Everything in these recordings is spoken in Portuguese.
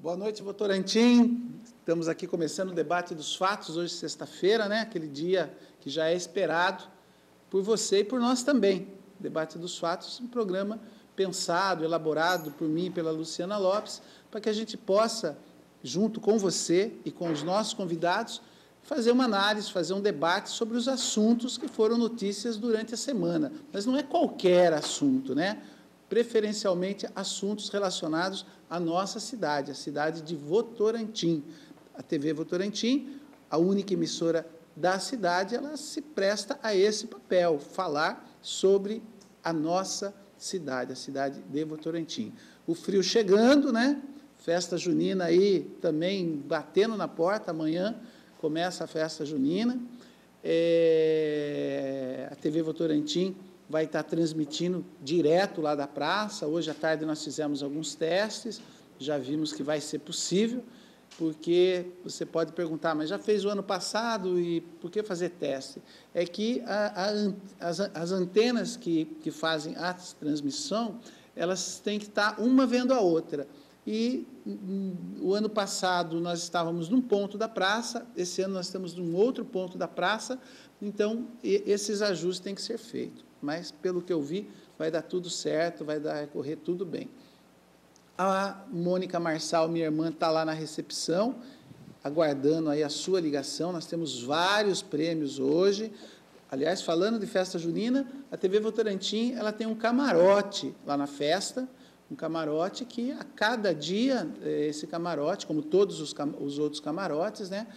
Boa noite, Votorantim. Estamos aqui começando o debate dos fatos, hoje sexta-feira, né? Aquele dia que já é esperado por você e por nós também. Debate dos fatos, um programa pensado, elaborado por mim e pela Luciana Lopes, para que a gente possa, junto com você e com os nossos convidados, fazer uma análise, fazer um debate sobre os assuntos que foram notícias durante a semana. Mas não é qualquer assunto, né? Preferencialmente assuntos relacionados à nossa cidade, a cidade de Votorantim. A TV Votorantim, a única emissora da cidade, ela se presta a esse papel, falar sobre a nossa cidade, a cidade de Votorantim. O frio chegando, né? Festa junina aí também batendo na porta, amanhã começa a festa junina. A TV Votorantim vai estar transmitindo direto lá da praça. Hoje à tarde nós fizemos alguns testes, já vimos que vai ser possível, porque você pode perguntar, mas já fez o ano passado e por que fazer teste? É que as antenas que fazem a transmissão, elas têm que estar uma vendo a outra. E o ano passado nós estávamos num ponto da praça, esse ano nós estamos num outro ponto da praça, então esses ajustes têm que ser feitos. Mas, pelo que eu vi, vai dar tudo certo, vai correr tudo bem. A Mônica Marçal, minha irmã, está lá na recepção, aguardando aí a sua ligação. Nós temos vários prêmios hoje. Aliás, falando de festa junina, a TV Votorantim, ela tem um camarote lá na festa, um camarote que, a cada dia, esse camarote, como todos os outros camarotes, né,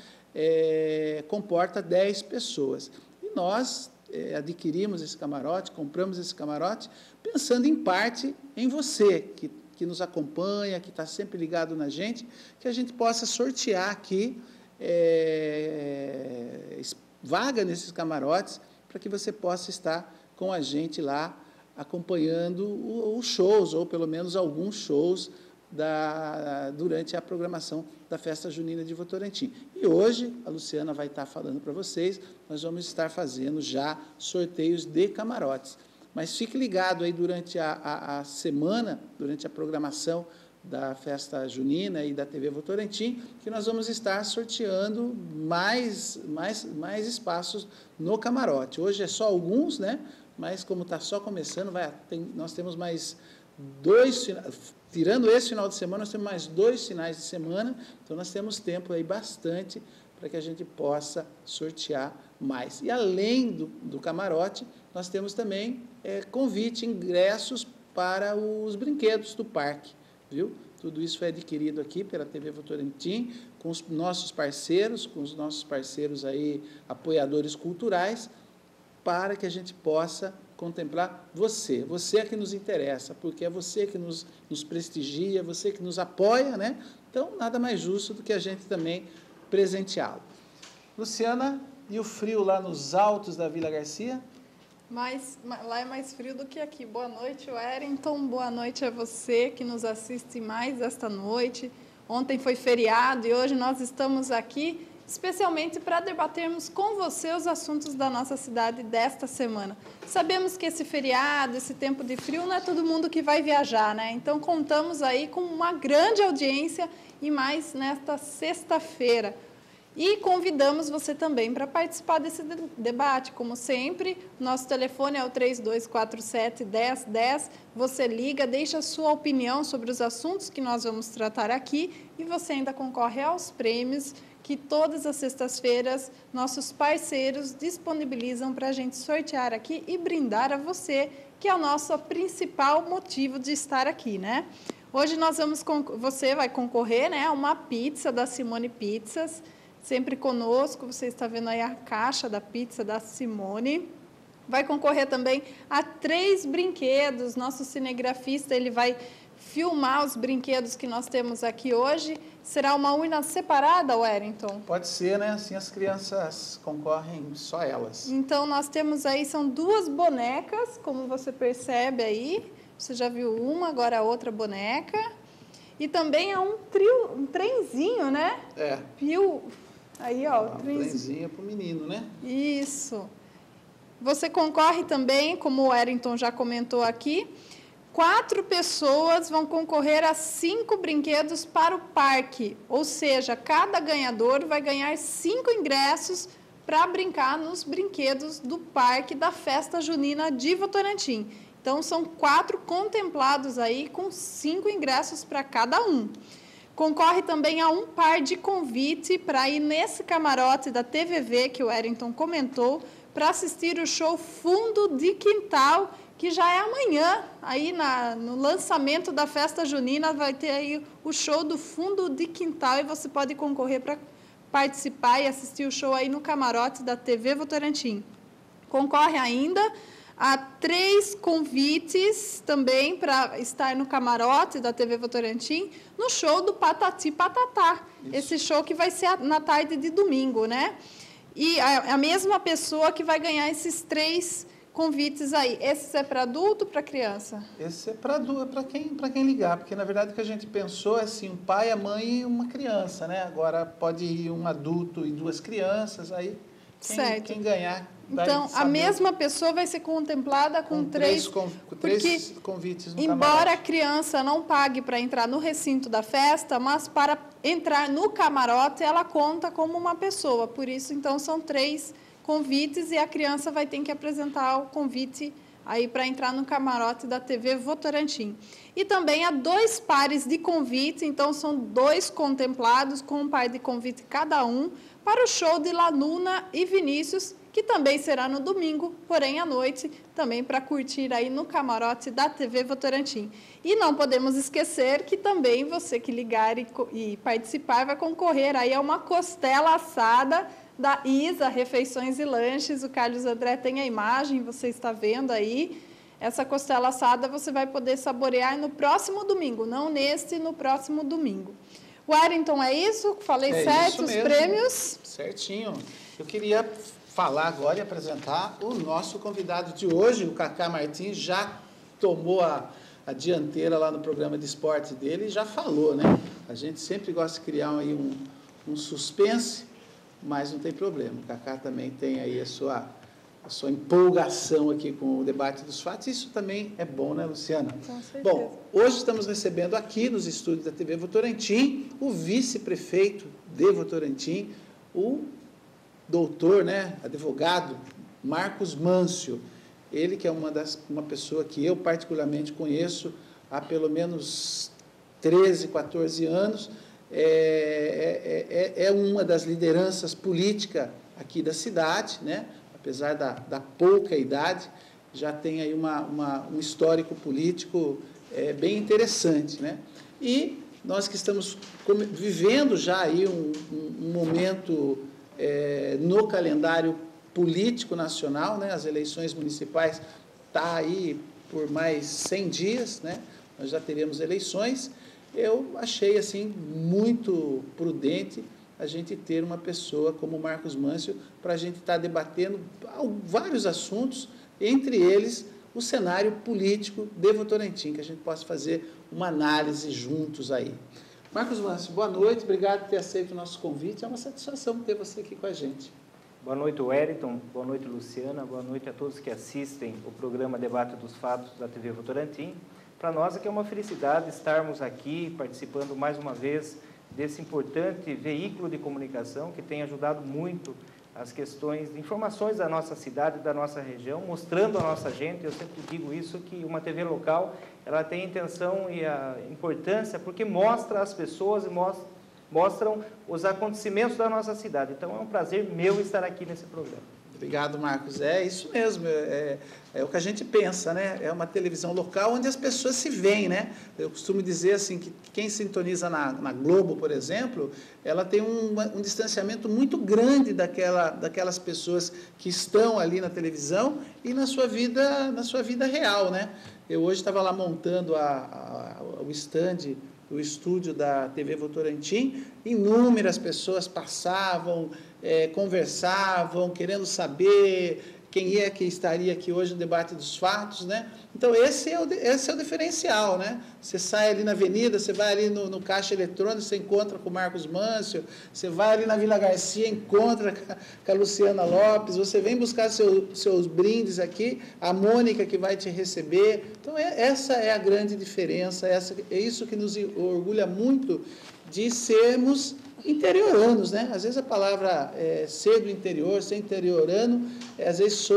comporta 10 pessoas. E nós adquirimos esse camarote, compramos esse camarote, pensando em parte em você, que nos acompanha, que está sempre ligado na gente, que a gente possa sortear aqui vaga nesses camarotes, para que você possa estar com a gente lá, acompanhando os shows, ou pelo menos alguns shows, durante a programação da Festa Junina de Votorantim. E hoje, a Luciana vai estar falando para vocês, nós vamos estar fazendo já sorteios de camarotes. Mas fique ligado aí durante a semana, durante a programação da Festa Junina e da TV Votorantim, que nós vamos estar sorteando mais espaços no camarote. Hoje é só alguns, né? Mas como está só começando, nós temos mais 2 finais. Tirando esse final de semana, nós temos mais 2 finais de semana, então nós temos tempo aí bastante para que a gente possa sortear mais. E além do camarote, nós temos também convite, ingressos para os brinquedos do parque, viu? Tudo isso foi adquirido aqui pela TV Votorantim, com os nossos parceiros, aí, apoiadores culturais, para que a gente possa contemplar você. Você é que nos interessa, porque é você que nos prestigia, você que nos apoia, né? Então, nada mais justo do que a gente também presenteá-lo. Luciana, e o frio lá nos altos da Vila Garcia? Lá é mais frio do que aqui. Boa noite, Wellington. Boa noite a você que nos assiste mais esta noite. Ontem foi feriado e hoje nós estamos aqui especialmente para debatermos com você os assuntos da nossa cidade desta semana. Sabemos que esse feriado, esse tempo de frio, não é todo mundo que vai viajar, né? Então, contamos aí com uma grande audiência e mais nesta sexta-feira. E convidamos você também para participar desse debate. Como sempre, nosso telefone é o 3247-1010. Você liga, deixa a sua opinião sobre os assuntos que nós vamos tratar aqui e você ainda concorre aos prêmios que todas as sextas-feiras nossos parceiros disponibilizam para a gente sortear aqui e brindar a você, que é o nosso principal motivo de estar aqui, né? Hoje você vai concorrer, né, a uma pizza da Simone Pizzas, sempre conosco, você está vendo aí a caixa da pizza da Simone. Vai concorrer também a 3 brinquedos, nosso cinegrafista, ele vai filmar os brinquedos que nós temos aqui hoje. Será uma urna separada, Wellington? Pode ser, né? Assim as crianças concorrem, só elas. Então, nós temos aí, são 2 bonecas, como você percebe aí. Você já viu uma, agora a outra boneca. E também há um trenzinho, né? Aí, ó, o trenzinho para o menino, né? Isso. Você concorre também, como o Wellington já comentou aqui, 4 pessoas vão concorrer a 5 brinquedos para o parque, ou seja, cada ganhador vai ganhar 5 ingressos para brincar nos brinquedos do parque da Festa Junina de Votorantim. Então, são 4 contemplados aí com 5 ingressos para cada um. Concorre também a um par de convite para ir nesse camarote da TVV, que o Wellington comentou, para assistir o show Fundo de Quintal, que já é amanhã, aí no lançamento da Festa Junina, vai ter aí o show do Fundo de Quintal e você pode concorrer para participar e assistir o show aí no camarote da TV Votorantim. Concorre ainda a 3 convites também para estar no camarote da TV Votorantim, no show do Patati Patatá. Isso. Esse show que vai ser na tarde de domingo, né? E a mesma pessoa que vai ganhar esses 3 convites aí. Esse é para adulto ou para criança? Esse é para adulto, para quem ligar, porque na verdade o que a gente pensou é assim, um pai, a mãe e uma criança, né? Agora pode ir um adulto e 2 crianças, aí quem ganhar vai então, saber. A mesma pessoa vai ser contemplada com 3 convites no embora camarote. A criança não pague para entrar no recinto da festa, mas para entrar no camarote ela conta como uma pessoa, por isso então são 3 convites e a criança vai ter que apresentar o convite aí para entrar no camarote da TV Votorantim. E também há 2 pares de convites, então são 2 contemplados com um par de convite cada um para o show de Lanuna e Vinícius, que também será no domingo, porém à noite, também para curtir aí no camarote da TV Votorantim. E não podemos esquecer que também você que ligar e participar vai concorrer aí a uma costela assada da Isa, Refeições e Lanches. O Carlos André tem a imagem, você está vendo aí. Essa costela assada você vai poder saborear no próximo domingo, não neste, no próximo domingo. Wellington, é isso? Falei certo os prêmios? Certinho. Eu queria falar agora e apresentar o nosso convidado de hoje, o Cacá Martins, já tomou a dianteira lá no programa de esporte dele e já falou, né? A gente sempre gosta de criar aí um suspense, mas não tem problema. O Cacá também tem aí a sua empolgação aqui com o debate dos fatos. Isso também é bom, né, Luciana? Com certeza. Bom, hoje estamos recebendo aqui nos estúdios da TV Votorantim o vice-prefeito de Votorantim, o doutor, né, advogado Marcos Mâncio. Ele que é uma pessoa que eu particularmente conheço há pelo menos 13, 14 anos, é uma das lideranças políticas aqui da cidade, né? Apesar da pouca idade, já tem aí um histórico político bem interessante, né? E nós que estamos vivendo já aí um momento no calendário político nacional, né? As eleições municipais estão aí por mais 100 dias, né? Nós já teremos eleições. Eu achei assim muito prudente a gente ter uma pessoa como o Marcos Mâncio para a gente estar debatendo vários assuntos, entre eles o cenário político de Votorantim, que a gente possa fazer uma análise juntos aí. Marcos Mâncio, boa noite, obrigado por ter aceito o nosso convite, é uma satisfação ter você aqui com a gente. Boa noite, Wellington, boa noite, Luciana, boa noite a todos que assistem o programa Debate dos Fatos da TV Votorantim. Para nós é que é uma felicidade estarmos aqui participando mais uma vez desse importante veículo de comunicação que tem ajudado muito as questões de informações da nossa cidade, da nossa região, mostrando a nossa gente. Eu sempre digo isso, que uma TV local, ela tem a intenção e a importância porque mostra as pessoas e mostram os acontecimentos da nossa cidade. Então, é um prazer meu estar aqui nesse programa. Obrigado, Marcos. É isso mesmo, é o que a gente pensa, né? É uma televisão local onde as pessoas se veem, né? Eu costumo dizer assim que quem sintoniza na Globo, por exemplo, ela tem um distanciamento muito grande daquelas pessoas que estão ali na televisão e na sua vida real, né? Eu hoje estava lá montando o stand, o estúdio da TV Votorantim, inúmeras pessoas passavam, conversavam, querendo saber quem é que estaria aqui hoje no debate dos fatos, né? Então, esse é o diferencial, né? Você sai ali na avenida, você vai ali no caixa eletrônico, você encontra com o Marcos Mâncio, você vai ali na Vila Garcia, encontra com a Luciana Lopes, você vem buscar seus brindes aqui, a Mônica que vai te receber. Então, essa é a grande diferença, é isso que nos orgulha muito de sermos interioranos, né? Às vezes a palavra ser do interior, ser interiorano, às vezes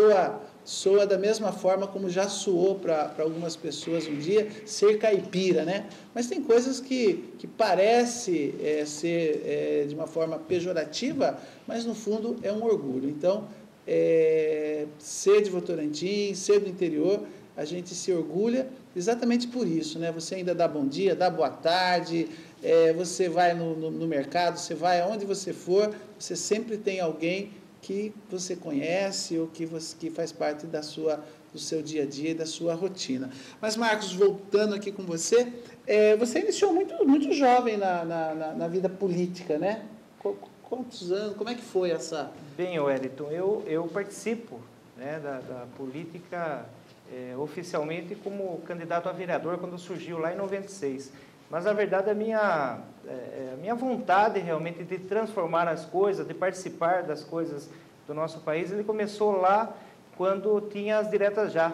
soa da mesma forma como já soou para algumas pessoas um dia, ser caipira, né? Mas tem coisas que parece ser de uma forma pejorativa, mas no fundo é um orgulho. Então, ser de Votorantim, ser do interior, a gente se orgulha exatamente por isso, né? Você ainda dá bom dia, dá boa tarde, você vai no mercado, você vai aonde você for, você sempre tem alguém que você conhece ou que faz parte do seu dia a dia, da sua rotina. Mas, Marcos, voltando aqui com você, você iniciou muito jovem na vida política, né? Quantos anos? Como é que foi essa... Bem, Wellington, eu participo, né, da política oficialmente como candidato a vereador quando surgiu lá em 96. Mas, na verdade, a minha vontade realmente de transformar as coisas, de participar das coisas do nosso país, ele começou lá quando tinha as diretas já,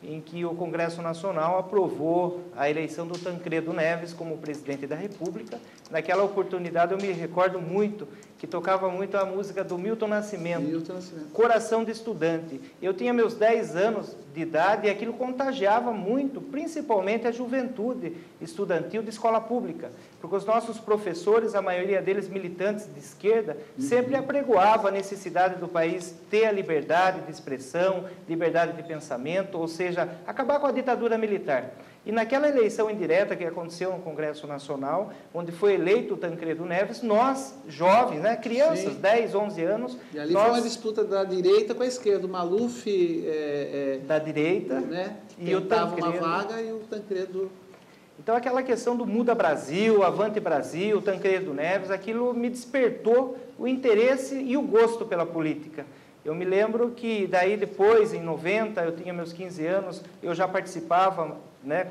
em que o Congresso Nacional aprovou a eleição do Tancredo Neves como presidente da República. Naquela oportunidade, eu me recordo muito que tocava muito a música do Milton Nascimento, Coração de Estudante. Eu tinha meus 10 anos de idade e aquilo contagiava muito, principalmente a juventude estudantil de escola pública, porque os nossos professores, a maioria deles militantes de esquerda, sempre apregoavam a necessidade do país ter a liberdade de expressão, liberdade de pensamento, ou seja, acabar com a ditadura militar. E naquela eleição indireta que aconteceu no Congresso Nacional, onde foi eleito o Tancredo Neves, nós, jovens, né, crianças, sim, 10, 11 anos... E ali foi uma disputa da direita com a esquerda, o Maluf... da direita, né, e o Tancredo... uma vaga e o Tancredo... Então, aquela questão do Muda Brasil, Avante Brasil, Tancredo Neves, aquilo me despertou o interesse e o gosto pela política. Eu me lembro que daí depois, em 90, eu tinha meus 15 anos, eu já participava, né,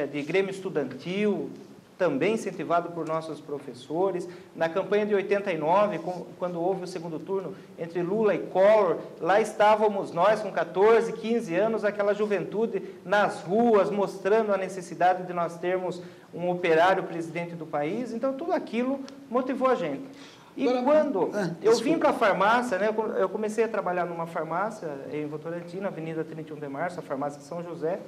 de grêmio estudantil, também incentivado por nossos professores. Na campanha de 89, quando houve o segundo turno entre Lula e Collor, lá estávamos nós com 14, 15 anos, aquela juventude nas ruas, mostrando a necessidade de nós termos um operário presidente do país. Então, tudo aquilo motivou a gente. E quando eu vim para a farmácia, né, eu comecei a trabalhar numa farmácia em Votorantim, na Avenida 31 de Março, a farmácia de São José.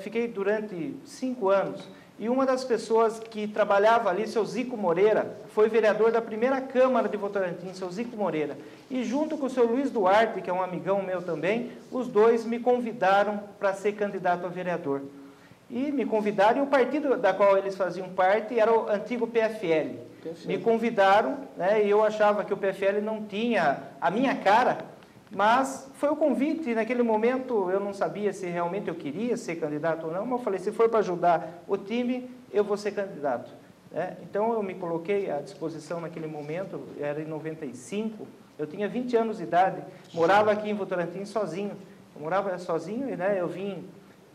Fiquei durante 5 anos. E uma das pessoas que trabalhava ali, seu Zico Moreira, foi vereador da primeira Câmara de Votorantim, seu Zico Moreira. E junto com o seu Luiz Duarte, que é um amigão meu também, os dois me convidaram para ser candidato a vereador. E me convidaram, e o partido da qual eles faziam parte era o antigo PFL. Me convidaram, né, e eu achava que o PFL não tinha a minha cara, mas foi o convite, e naquele momento eu não sabia se realmente eu queria ser candidato ou não, mas eu falei, se for para ajudar o time, eu vou ser candidato. Então, eu me coloquei à disposição naquele momento, era em 95, eu tinha 20 anos de idade, morava aqui em Votorantim sozinho. Eu morava sozinho, né, eu vim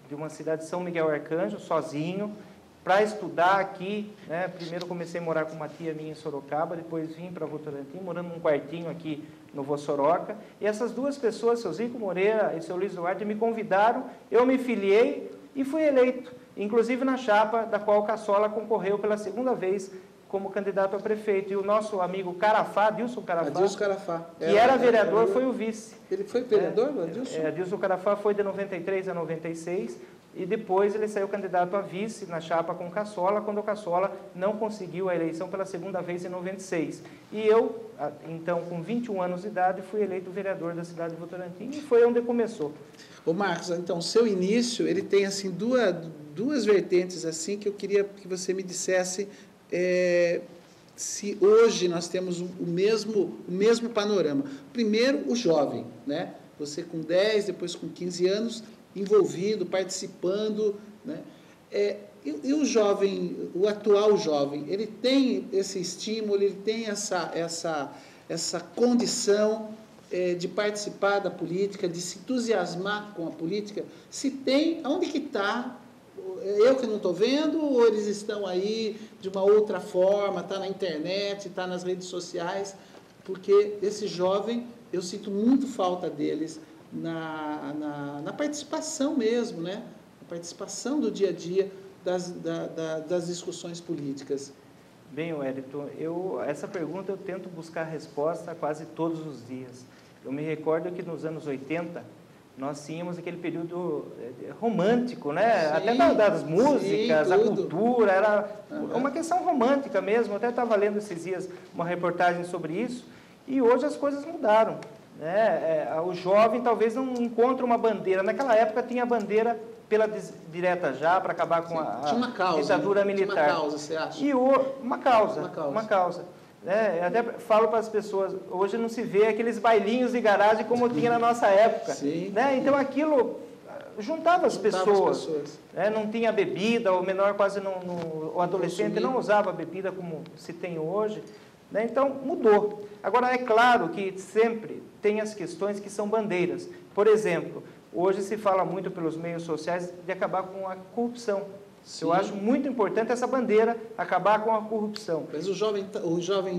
de uma cidade de São Miguel Arcanjo, sozinho, para estudar aqui, né? Primeiro comecei a morar com uma tia minha em Sorocaba, depois vim para Votorantim, morando num quartinho aqui no Vossoroca, e essas duas pessoas, seu Zico Moreira e seu Luiz Duarte, me convidaram, eu me filiei e fui eleito, inclusive na chapa da qual o Cassola concorreu pela segunda vez como candidato a prefeito, e o nosso amigo Carafá, Adilson Carafá, que era vereador, foi o vice. Ele foi vereador, Adilson? Adilson Carafá foi de 93 a 96, e depois ele saiu candidato a vice na chapa com o Cassola, quando o Cassola não conseguiu a eleição pela segunda vez em 96. E eu, então, com 21 anos de idade, fui eleito vereador da cidade de Votorantim, e foi onde começou. Ô Marcos, então, seu início, ele tem assim duas vertentes assim que eu queria que você me dissesse se hoje nós temos o mesmo panorama. Primeiro, o jovem, né? Você com 10, depois com 15 anos, envolvido, participando, né? E o jovem, o atual jovem, ele tem esse estímulo, ele tem essa condição de participar da política, de se entusiasmar com a política, se tem, onde que está? Eu que não estou vendo, ou eles estão aí de uma outra forma, está na internet, está nas redes sociais, porque esse jovem, eu sinto muito falta deles na participação mesmo, né? Na participação do dia a dia das discussões políticas. Bem, Wellington, essa pergunta eu tento buscar resposta quase todos os dias. Eu me recordo que nos anos 80, nós tínhamos aquele período romântico, né? Sim, até das músicas, sim, a cultura, era uma questão romântica mesmo. Eu até estava lendo esses dias uma reportagem sobre isso, e hoje as coisas mudaram, né? O jovem talvez não encontre uma bandeira. Naquela época tinha a bandeira pela direta já, para acabar com a ditadura militar. Tinha uma causa, você acha? Uma causa. Né? Eu até falo para as pessoas, hoje não se vê aqueles bailinhos de garagem como tinha na nossa época. Sim. Né? Então aquilo juntava as pessoas. Né? Não tinha bebida, o menor quase não, o adolescente não usava bebida como se tem hoje. Né? Então mudou. Agora é claro que sempre tem as questões que são bandeiras. Por exemplo, hoje se fala muito pelos meios sociais de acabar com a corrupção. Sim. Eu acho muito importante essa bandeira, acabar com a corrupção. Mas o jovem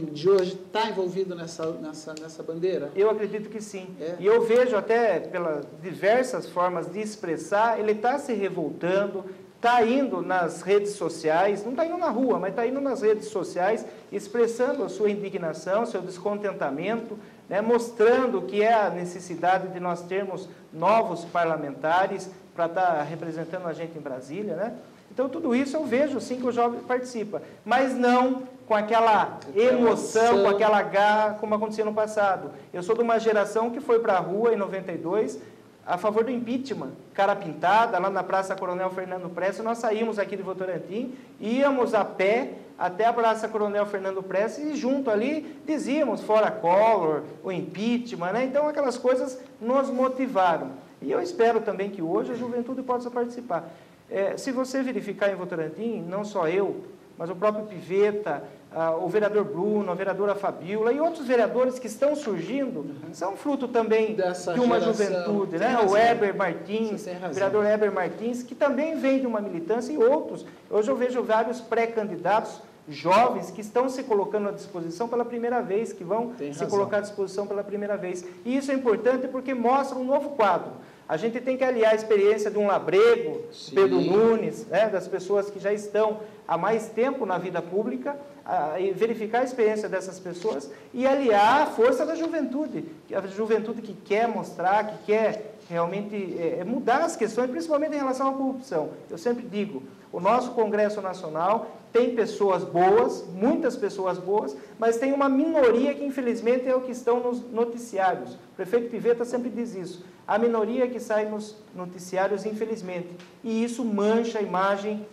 de hoje está envolvido nessa bandeira? Eu acredito que sim. E eu vejo até pelas diversas formas de expressar, ele está se revoltando, está indo nas redes sociais, não está indo na rua, mas está indo nas redes sociais, expressando a sua indignação, seu descontentamento, né, mostrando que é a necessidade de nós termos novos parlamentares para estar representando a gente em Brasília, né? Então, tudo isso eu vejo, sim, que o jovem participa, mas não com aquela emoção, com aquela garra, como acontecia no passado. Eu sou de uma geração que foi para a rua, em 92, a favor do impeachment, cara pintada, lá na Praça Coronel Fernando Prestes. Nós saímos aqui de Votorantim, íamos a pé até a Praça Coronel Fernando Prestes e junto ali dizíamos, fora Collor, o impeachment, né? Então, aquelas coisas nos motivaram. E eu espero também que hoje a juventude possa participar. Se você verificar em Votorantim, não só eu, mas o próprio Pivetta, o vereador Bruno, a vereadora Fabiola e outros vereadores que estão surgindo, são fruto também de uma juventude, né? O Heber Martins, o vereador Heber Martins, que também vem de uma militância, e outros. Hoje eu vejo vários pré-candidatos jovens que estão se colocando à disposição pela primeira vez, que vão se colocar à disposição pela primeira vez. E isso é importante porque mostra um novo quadro. A gente tem que aliar a experiência de um Labrego, sim, Pedro Nunes, né, das pessoas que já estão há mais tempo na vida pública, e verificar a experiência dessas pessoas e aliar a força da juventude, a juventude que quer mostrar, que quer realmente mudar as questões, principalmente em relação à corrupção. Eu sempre digo, o nosso Congresso Nacional tem pessoas boas, muitas pessoas boas, mas tem uma minoria que, infelizmente, é o que estão nos noticiários. O prefeito Pivetta sempre diz isso. A minoria que sai nos noticiários, infelizmente. E isso mancha a imagem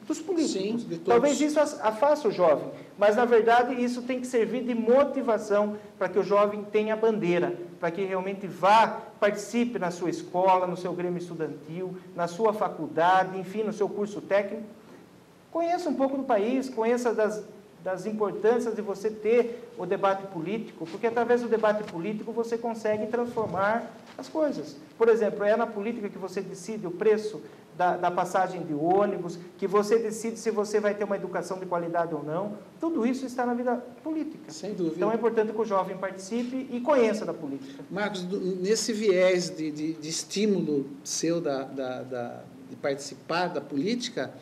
dos políticos. Sim, de todos. Talvez isso afaste o jovem, mas, na verdade, isso tem que servir de motivação para que o jovem tenha bandeira, para que realmente vá, participe na sua escola, no seu grêmio estudantil, na sua faculdade, enfim, no seu curso técnico. Conheça um pouco do país, conheça das importâncias de você ter o debate político, porque através do debate político você consegue transformar as coisas. Por exemplo, é na política que você decide o preço da passagem de ônibus, que você decide se você vai ter uma educação de qualidade ou não. Tudo isso está na vida política. Sem dúvida. Então é importante que o jovem participe e conheça da política. Marcos, nesse viés de estímulo seu de participar da política,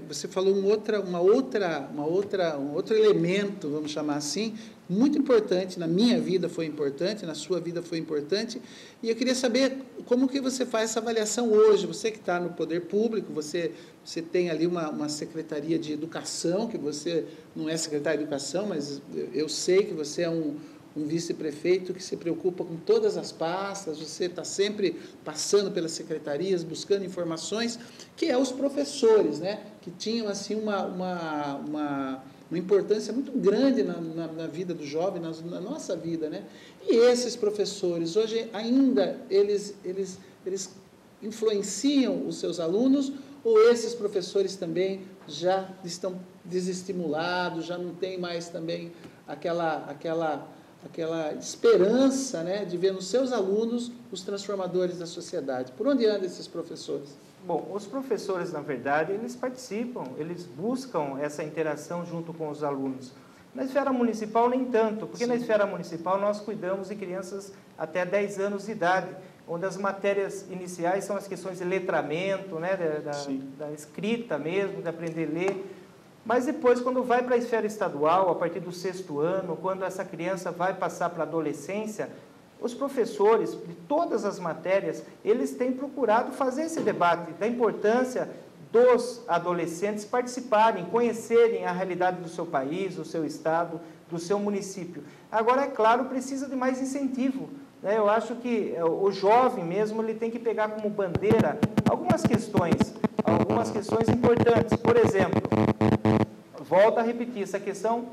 você falou um outro elemento, vamos chamar assim, muito importante, na minha vida foi importante, na sua vida foi importante, e eu queria saber como que você faz essa avaliação hoje, você que está no poder público, você tem ali uma secretaria de educação, que você não é secretário de educação, mas eu sei que você é um vice-prefeito que se preocupa com todas as pastas, você está sempre passando pelas secretarias, buscando informações, que é os professores, né? Que tinham assim, uma importância muito grande na vida do jovem, na nossa vida, né? E esses professores, hoje ainda, eles influenciam os seus alunos, ou esses professores também já estão desestimulados, já não tem mais também aquela aquela esperança, né, de ver nos seus alunos os transformadores da sociedade. Por onde andam esses professores? Bom, os professores, na verdade, eles participam, eles buscam essa interação junto com os alunos. Na esfera municipal, nem tanto, porque na esfera municipal nós cuidamos de crianças até 10 anos de idade, onde as matérias iniciais são as questões de letramento, né, da escrita mesmo, de aprender a ler. Mas depois, quando vai para a esfera estadual, a partir do 6º ano, quando essa criança vai passar para a adolescência, os professores de todas as matérias, eles têm procurado fazer esse debate da importância dos adolescentes participarem, conhecerem a realidade do seu país, do seu estado, do seu município. Agora, é claro, precisa de mais incentivo, né? Eu acho que o jovem mesmo, ele tem que pegar como bandeira algumas questões importantes. Por exemplo, volto a repetir, essa questão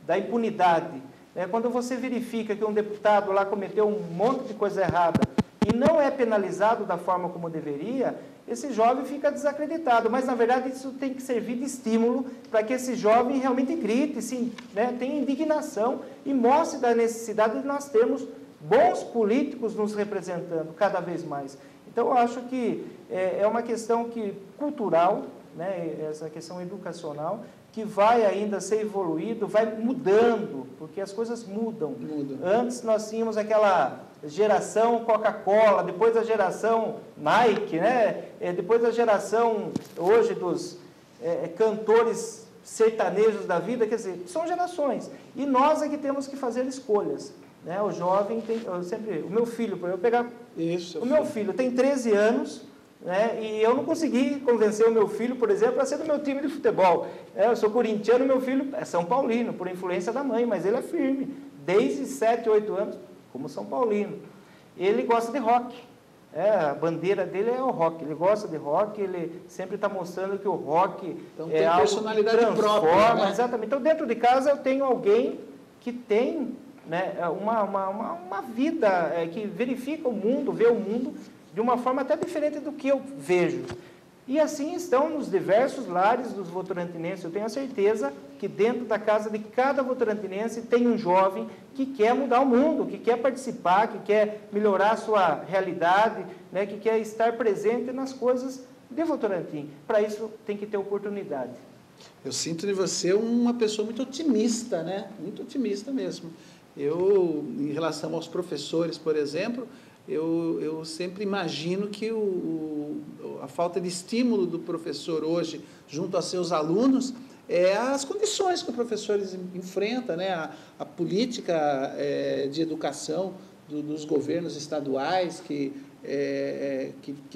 da impunidade. Quando você verifica que um deputado lá cometeu um monte de coisa errada e não é penalizado da forma como deveria, esse jovem fica desacreditado. Mas, na verdade, isso tem que servir de estímulo para que esse jovem realmente grite, sim, né, tenha indignação e mostre da necessidade de nós termos bons políticos nos representando cada vez mais. Então, eu acho que é uma questão cultural, né, essa questão educacional, que vai ainda ser evoluído, vai mudando, porque as coisas mudam. Antes nós tínhamos aquela geração Coca-Cola, depois a geração Nike, né? Depois a geração hoje dos cantores sertanejos da vida, quer dizer, são gerações. E nós é que temos que fazer escolhas. Né? O jovem tem, o meu filho, para eu pegar, o meu filho tem 13 anos, né? E eu não consegui convencer o meu filho, por exemplo, a ser do meu time de futebol. Eu sou corintiano, meu filho é São Paulino, por influência da mãe, mas ele é firme, desde 7, 8 anos, como São Paulino. Ele gosta de rock, a bandeira dele é o rock, ele gosta de rock, ele sempre está mostrando que o rock é algo personalidade que transforma, própria, né? Exatamente. Então, dentro de casa, eu tenho alguém que tem, né, uma vida que verifica o mundo, vê o mundo de uma forma até diferente do que eu vejo. E assim estão nos diversos lares dos votorantinenses. Eu tenho a certeza que dentro da casa de cada votorantinense tem um jovem que quer mudar o mundo, que quer participar, que quer melhorar a sua realidade, né, que quer estar presente nas coisas de Votorantim. Para isso, tem que ter oportunidade. Eu sinto de você uma pessoa muito otimista, né? Muito otimista mesmo. Eu, em relação aos professores, por exemplo, eu sempre imagino que a falta de estímulo do professor hoje, junto a seus alunos, é as condições que os professores enfrentam, né? A política de educação dos governos estaduais, que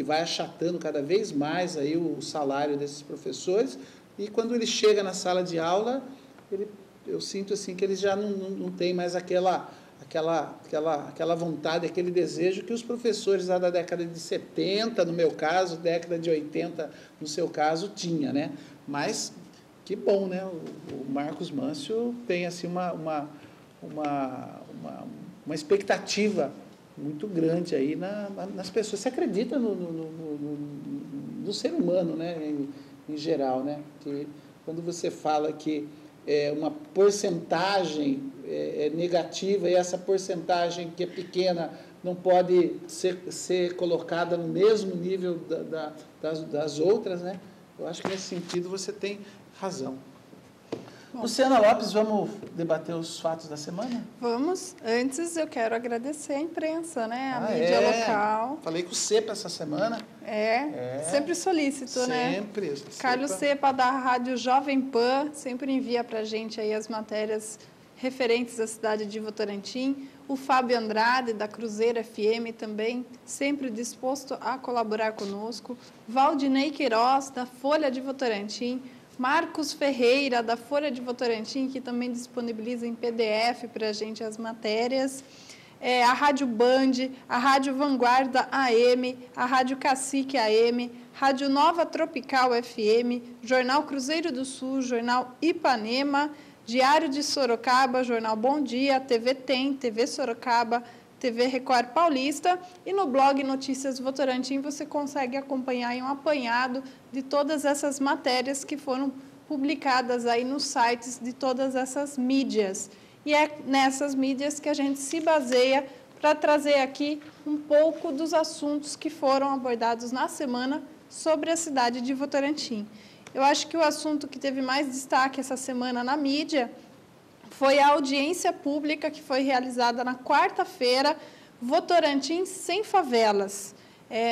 vai achatando cada vez mais aí o salário desses professores, e quando ele chega na sala de aula, eu sinto assim que eles já não têm mais aquela vontade, aquele desejo que os professores lá da década de 70, no meu caso, década de 80, no seu caso, tinha, né? Mas que bom, né? O Marcos Mâncio tem assim uma expectativa muito grande aí nas pessoas. Você acredita no ser humano, né? Em geral, né? Que quando você fala que uma porcentagem negativa e essa porcentagem que é pequena não pode ser colocada no mesmo nível das outras, né? Eu acho que nesse sentido você tem razão. Bom, Luciana Lopes, vamos debater os fatos da semana? Vamos. Antes, eu quero agradecer a imprensa, né? A mídia local. Falei com o Cepa essa semana. Sempre solícito, né? Sempre. Carlos Cepa, da Rádio Jovem Pan, sempre envia para a gente aí as matérias referentes à cidade de Votorantim. O Fábio Andrade, da Cruzeiro FM, também sempre disposto a colaborar conosco. Valdinei Queiroz, da Folha de Votorantim. Marcos Ferreira, da Folha de Votorantim, que também disponibiliza em PDF para a gente as matérias. A Rádio Band, a Rádio Vanguarda AM, a Rádio Cacique AM, Rádio Nova Tropical FM, Jornal Cruzeiro do Sul, Jornal Ipanema, Diário de Sorocaba, Jornal Bom Dia, TV Tem, TV Sorocaba, TV Record Paulista, e no blog Notícias Votorantim você consegue acompanhar um apanhado de todas essas matérias que foram publicadas aí nos sites de todas essas mídias. e é nessas mídias que a gente se baseia para trazer aqui um pouco dos assuntos que foram abordados na semana sobre a cidade de Votorantim. Eu acho que o assunto que teve mais destaque essa semana na mídia foi a audiência pública que foi realizada na quarta-feira, Votorantim sem favelas.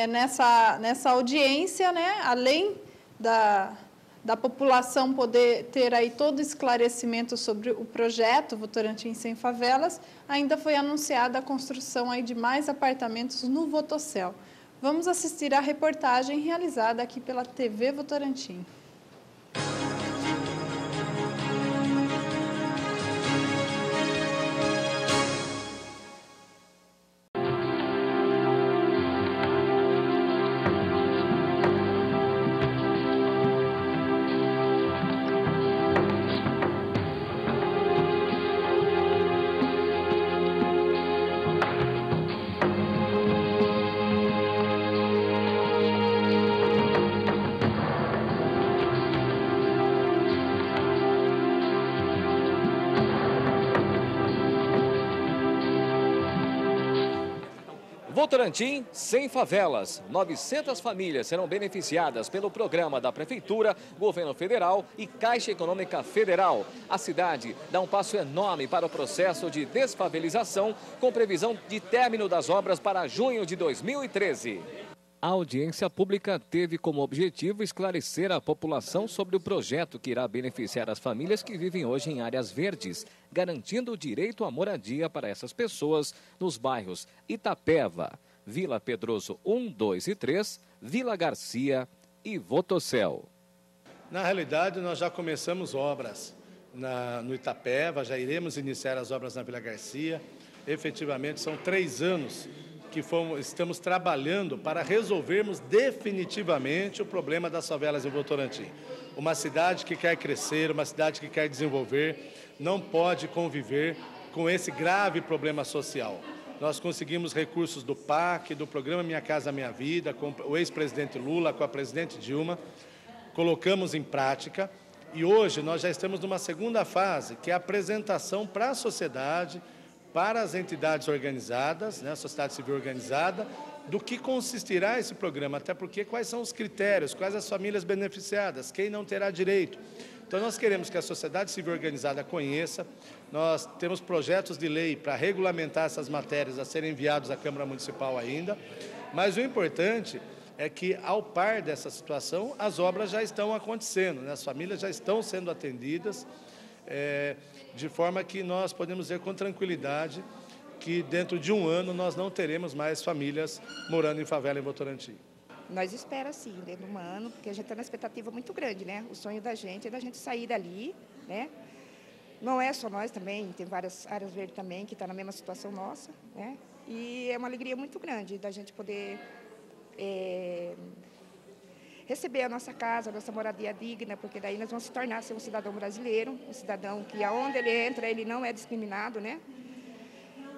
Nessa audiência, né, além da população poder ter aí todo o esclarecimento sobre o projeto Votorantim sem favelas, ainda foi anunciada a construção aí de mais apartamentos no Votocel. Vamos assistir à reportagem realizada aqui pela TV Votorantim. Votorantim sem favelas. 900 famílias serão beneficiadas pelo programa da Prefeitura, Governo Federal e Caixa Econômica Federal. A cidade dá um passo enorme para o processo de desfavelização, com previsão de término das obras para junho de 2013. A audiência pública teve como objetivo esclarecer a população sobre o projeto que irá beneficiar as famílias que vivem hoje em áreas verdes, garantindo o direito à moradia para essas pessoas nos bairros Itapeva, Vila Pedroso 1, 2 e 3, Vila Garcia e Votocel. Na realidade, nós já começamos obras no Itapeva, já iremos iniciar as obras na Vila Garcia. Efetivamente, são 3 anos que estamos trabalhando para resolvermos definitivamente o problema das favelas em Votorantim. Uma cidade que quer crescer, uma cidade que quer desenvolver, não pode conviver com esse grave problema social. Nós conseguimos recursos do PAC, do programa Minha Casa Minha Vida, com o ex-presidente Lula, com a presidente Dilma, colocamos em prática e hoje nós já estamos numa segunda fase, que é a apresentação para a sociedade, para as entidades organizadas, né, a sociedade civil organizada, do que consistirá esse programa, até porque quais são os critérios, quais as famílias beneficiadas, quem não terá direito. Então, nós queremos que a sociedade civil organizada conheça, nós temos projetos de lei para regulamentar essas matérias a serem enviados à Câmara Municipal ainda, mas o importante é que, ao par dessa situação, as obras já estão acontecendo, né, as famílias já estão sendo atendidas, de forma que nós podemos dizer com tranquilidade que dentro de um ano nós não teremos mais famílias morando em favela em Votorantim. Nós esperamos sim, dentro de um ano, porque a gente está numa expectativa muito grande, né? O sonho da gente é da gente sair dali, né? Não é só nós também, tem várias áreas verdes também que estão na mesma situação nossa, né? E é uma alegria muito grande da gente poder receber a nossa casa, a nossa moradia digna, porque daí nós vamos se tornar ser um cidadão brasileiro, um cidadão que aonde ele entra, ele não é discriminado, né?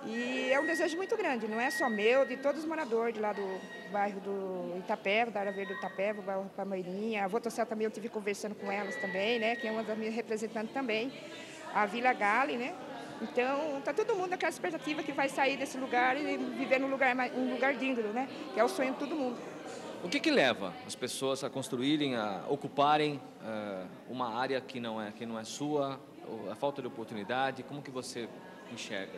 E é um desejo muito grande, não é só meu, de todos os moradores de lá do bairro do Itapeva, da área verde do Itapeva, o bairro Palmeirinha, a Votocel também eu estive conversando com elas também, né? Que é uma das minhas representantes também, a Vila Gali, né? Então, está todo mundo naquela expectativa que vai sair desse lugar e viver um lugar digno, né? Que é o sonho de todo mundo. O que leva as pessoas a construírem, a ocuparem uma área que não é sua, a falta de oportunidade? Como que você enxerga?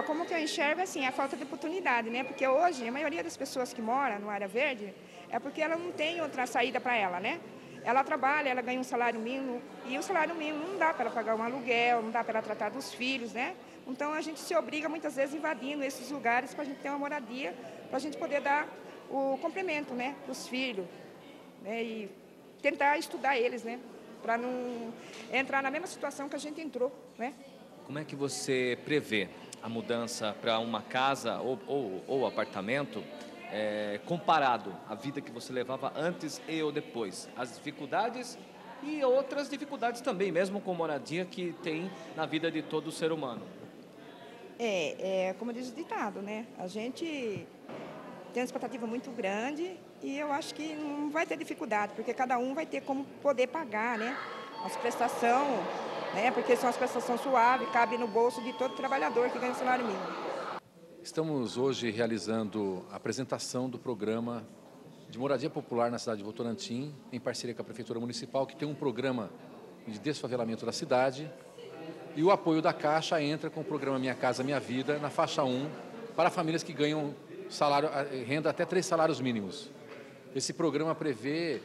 Como que eu enxergo, assim, a falta de oportunidade, né? Porque hoje, a maioria das pessoas que moram no área verde é porque ela não tem outra saída para ela, né? Ela trabalha, ela ganha um salário mínimo, e o salário mínimo não dá para ela pagar um aluguel, não dá para ela tratar dos filhos, né? Então, a gente se obriga, muitas vezes, invadindo esses lugares para a gente ter uma moradia, para a gente poder dar o complemento, né, para os filhos, né, e tentar estudar eles, né, para não entrar na mesma situação que a gente entrou, né. Como é que você prevê a mudança para uma casa ou apartamento comparado à vida que você levava antes e ou depois? As dificuldades e outras dificuldades também, mesmo com moradia que tem na vida de todo ser humano. Como diz o ditado, né, a gente tem uma expectativa muito grande e eu acho que não vai ter dificuldade, porque cada um vai ter como poder pagar, né, as prestações né? Porque são as prestações suaves, cabe no bolso de todo trabalhador que ganha salário mínimo. Estamos hoje realizando a apresentação do programa de moradia popular na cidade de Votorantim, em parceria com a Prefeitura Municipal, que tem um programa de desfavelamento da cidade, e o apoio da Caixa entra com o programa Minha Casa Minha Vida, na faixa 1, para famílias que ganham renda até 3 salários mínimos. Esse programa prevê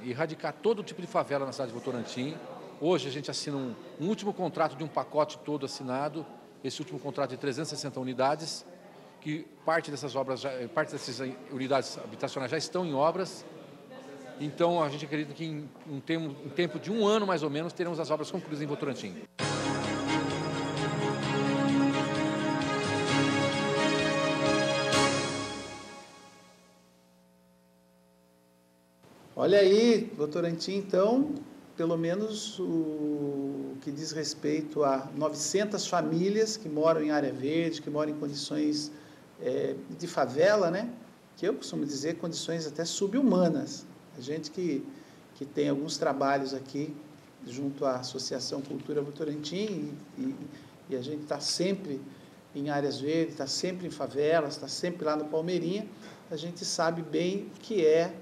erradicar todo tipo de favela na cidade de Votorantim. Hoje a gente assina um último contrato de um pacote todo assinado, esse último contrato de 360 unidades, que parte dessas unidades habitacionais já estão em obras. Então a gente acredita que em um tempo de 1 ano mais ou menos teremos as obras concluídas em Votorantim. Olha aí, Votorantim, então, pelo menos o que diz respeito a 900 famílias que moram em área verde, que moram em condições de favela, né? Que eu costumo dizer condições até subhumanas. A gente que tem alguns trabalhos aqui junto à Associação Cultura Votorantim e a gente está sempre em áreas verdes, está sempre em favelas, está sempre lá no Palmeirinha, a gente sabe bem o que é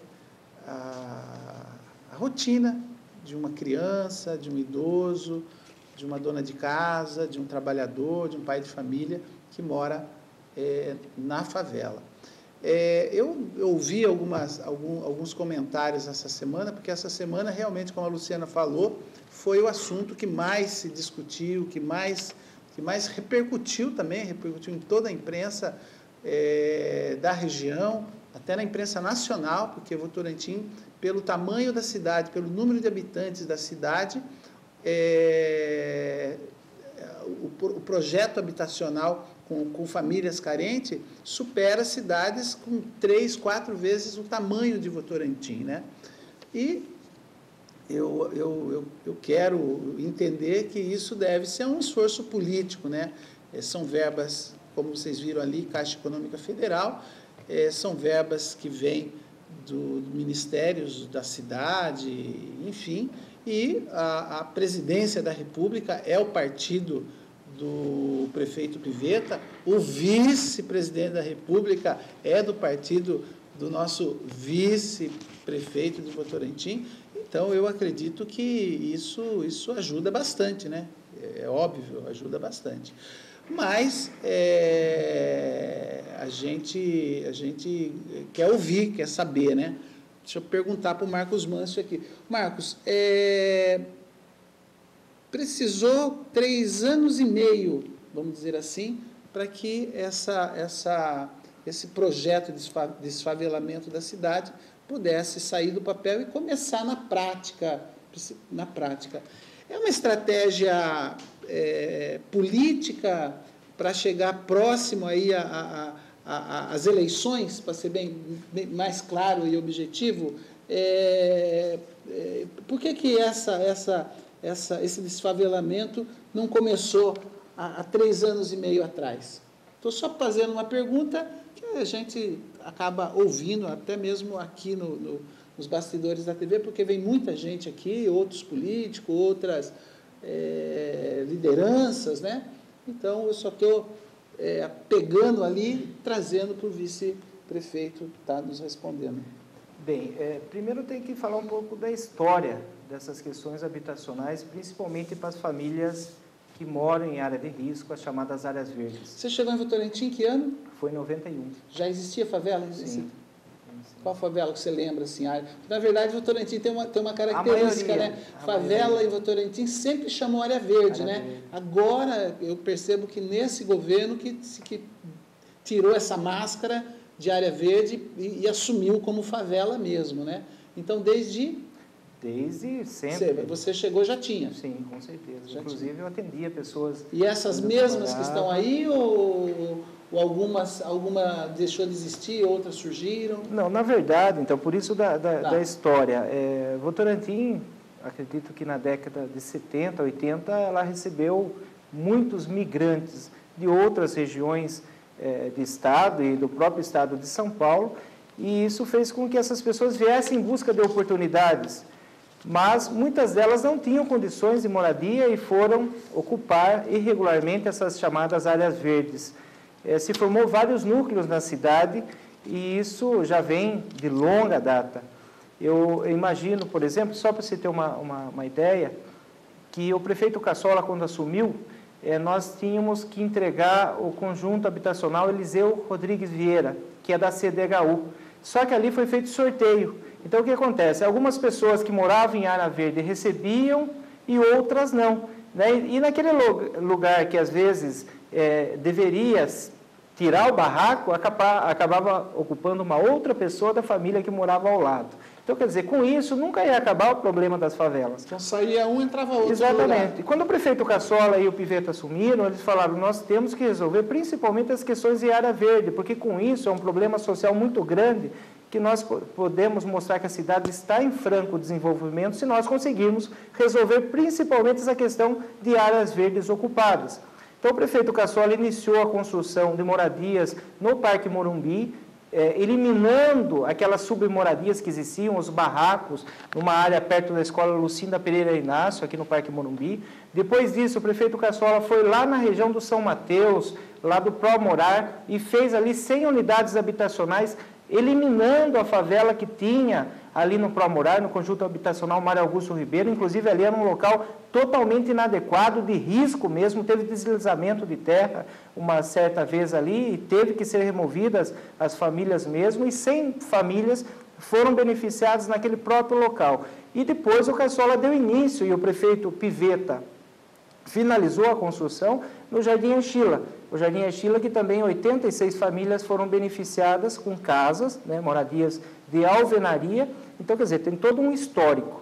a rotina de uma criança, de um idoso, de uma dona de casa, de um trabalhador, de um pai de família que mora na favela. Eu ouvi alguns comentários essa semana, porque essa semana realmente, como a Luciana falou, foi o assunto que mais se discutiu, que mais repercutiu também, repercutiu em toda a imprensa da região, até na imprensa nacional, porque Votorantim, pelo tamanho da cidade, pelo número de habitantes da cidade, o projeto habitacional com famílias carentes supera cidades com 3, 4 vezes o tamanho de Votorantim, né? E eu quero entender que isso deve ser um esforço político, né? São verbas, como vocês viram ali, Caixa Econômica Federal, são verbas que vêm dos ministérios da cidade, enfim, e a presidência da República é o partido do prefeito Pivetta, o vice-presidente da República é do partido do nosso vice-prefeito de Votorantim. Então, eu acredito que isso ajuda bastante, né? É óbvio, ajuda bastante. Mas a gente quer ouvir, quer saber, né? Deixa eu perguntar para o Marcos Mâncio aqui. Marcos, precisou 3 anos e meio, vamos dizer assim, para que esse projeto de desfavelamento da cidade pudesse sair do papel e começar na prática. É uma estratégia política para chegar próximo aí às eleições, para ser bem mais claro e objetivo? Por que esse desfavelamento não começou há 3 anos e meio atrás? Estou só fazendo uma pergunta que a gente acaba ouvindo, até mesmo aqui nos bastidores da TV, porque vem muita gente aqui, outros políticos, outras lideranças, né? Então, eu só estou pegando ali, trazendo para o vice-prefeito que está nos respondendo. Bem, primeiro tem que falar um pouco da história dessas questões habitacionais, principalmente para as famílias que moram em área de risco, as chamadas áreas verdes. Você chegou em Votorantim em que ano? Foi em 91. Já existia favela? Sim. Qual favela que você lembra, assim? Na verdade, Votorantim tem uma característica, né? Favela em Votorantim sempre chamou área verde, né? Verde. Agora, eu percebo que nesse governo que tirou essa máscara de área verde e assumiu como favela mesmo, né? Então, desde sempre. Você chegou, já tinha? Sim, com certeza. Inclusive, eu atendia pessoas... E essas mesmas que estão aí, ou alguma deixou de existir, outras surgiram? Não, na verdade, então, por isso da história. Votorantim, acredito que na década de 70, 80, ela recebeu muitos migrantes de outras regiões de estado e do próprio estado de São Paulo, e isso fez com que essas pessoas viessem em busca de oportunidades. mas muitas delas não tinham condições de moradia e foram ocupar irregularmente essas chamadas áreas verdes. Se formou vários núcleos na cidade e isso já vem de longa data. Eu imagino, por exemplo, só para você ter uma ideia, que o prefeito Cassola, quando assumiu, nós tínhamos que entregar o conjunto habitacional Eliseu Rodrigues Vieira, que é da CDHU. Só que ali foi feito sorteio. Então, o que acontece? Algumas pessoas que moravam em área verde recebiam e outras não, né? E naquele lugar que, às vezes, deveria tirar o barraco, acabava ocupando uma outra pessoa da família que morava ao lado. Então, quer dizer, com isso, nunca ia acabar o problema das favelas. Então, saía um, entrava outro. Exatamente. Quando o prefeito Cassola e o Pivetta assumiram, eles falaram, nós temos que resolver principalmente as questões de área verde, porque com isso é um problema social muito grande, que nós podemos mostrar que a cidade está em franco desenvolvimento se nós conseguirmos resolver principalmente essa questão de áreas verdes ocupadas. Então, o prefeito Cassola iniciou a construção de moradias no Parque Morumbi, eliminando aquelas submoradias que existiam, os barracos, numa área perto da escola Lucinda Pereira Inácio, aqui no Parque Morumbi. Depois disso, o prefeito Cassola foi lá na região do São Mateus, lá do Pro Morar, e fez ali 100 unidades habitacionais, eliminando a favela que tinha ali no Pro Morar, no conjunto habitacional Mário Augusto Ribeiro. Inclusive, ali era um local totalmente inadequado, de risco mesmo, teve deslizamento de terra uma certa vez ali, e teve que ser removidas as famílias mesmo, e 100 famílias foram beneficiadas naquele próprio local. E depois o Cassola deu início, e o prefeito Pivetta finalizou a construção no Jardim Anchila. O Jardim Anchila, que também 86 famílias foram beneficiadas com casas, né, moradias de alvenaria. Então, quer dizer, tem todo um histórico.